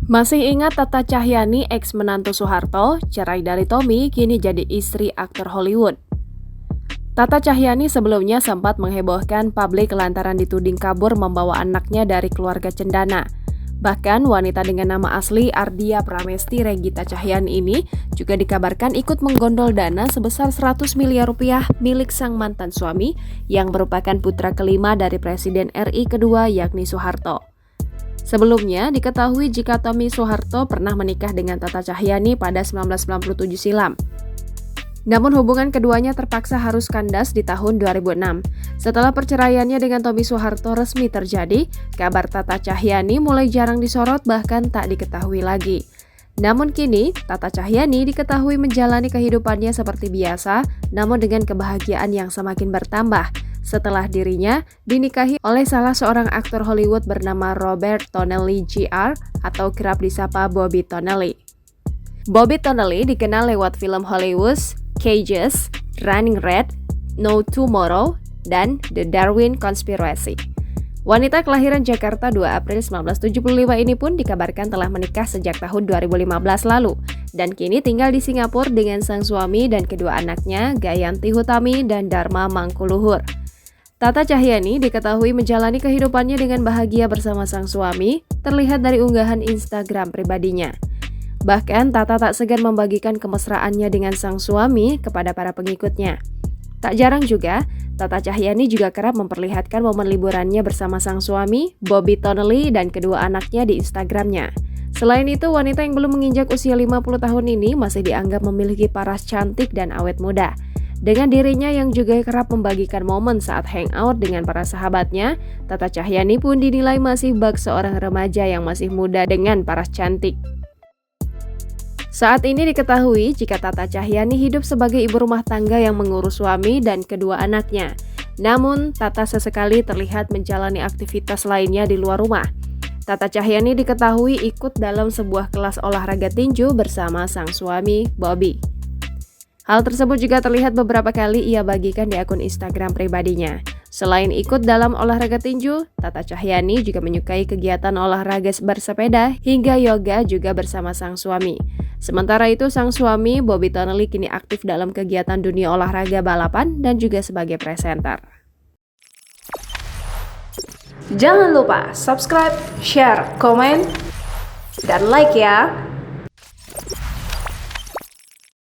Masih ingat Tata Cahyani, ex menantu Soeharto, cerai dari Tommy, kini jadi istri aktor Hollywood. Tata Cahyani sebelumnya sempat menghebohkan publik lantaran dituding kabur membawa anaknya dari keluarga cendana. Bahkan wanita dengan nama asli Ardia Pramesti Regita Cahyani ini juga dikabarkan ikut menggondol dana sebesar 100 miliar rupiah milik sang mantan suami yang merupakan putra kelima dari Presiden RI kedua yakni Soeharto. Sebelumnya, diketahui jika Tommy Soeharto pernah menikah dengan Tata Cahyani pada 1997 silam. Namun hubungan keduanya terpaksa harus kandas di tahun 2006. Setelah perceraiannya dengan Tommy Soeharto resmi terjadi, kabar Tata Cahyani mulai jarang disorot bahkan tak diketahui lagi. Namun kini, Tata Cahyani diketahui menjalani kehidupannya seperti biasa, namun dengan kebahagiaan yang semakin bertambah setelah dirinya dinikahi oleh salah seorang aktor Hollywood bernama Robert Tonnelly Jr. atau kerap disapa Bobby Tonnelly. Bobby Tonnelly dikenal lewat film Hollywood, Cages, Running Red, No Tomorrow, dan The Darwin Conspiracy. Wanita kelahiran Jakarta 2 April 1975 ini pun dikabarkan telah menikah sejak tahun 2015 lalu dan kini tinggal di Singapura dengan sang suami dan kedua anaknya Gayanti Hutami dan Dharma Mangkuluhur. Tata Cahyani diketahui menjalani kehidupannya dengan bahagia bersama sang suami, terlihat dari unggahan Instagram pribadinya. Bahkan Tata tak segan membagikan kemesraannya dengan sang suami kepada para pengikutnya. Tak jarang juga, Tata Cahyani juga kerap memperlihatkan momen liburannya bersama sang suami, Bobby Tonnelly, dan kedua anaknya di Instagramnya. Selain itu, wanita yang belum menginjak usia 50 tahun ini masih dianggap memiliki paras cantik dan awet muda. Dengan dirinya yang juga kerap membagikan momen saat hangout dengan para sahabatnya, Tata Cahyani pun dinilai masih bak seorang remaja yang masih muda dengan paras cantik. Saat ini diketahui jika Tata Cahyani hidup sebagai ibu rumah tangga yang mengurus suami dan kedua anaknya. Namun, Tata sesekali terlihat menjalani aktivitas lainnya di luar rumah. Tata Cahyani diketahui ikut dalam sebuah kelas olahraga tinju bersama sang suami, Bobby. Hal tersebut juga terlihat beberapa kali ia bagikan di akun Instagram pribadinya. Selain ikut dalam olahraga tinju, Tata Cahyani juga menyukai kegiatan olahraga bersepeda hingga yoga juga bersama sang suami. Sementara itu, sang suami, Bobby Tonnelly, kini aktif dalam kegiatan dunia olahraga balapan dan juga sebagai presenter. Jangan lupa subscribe, share, komen, dan like ya!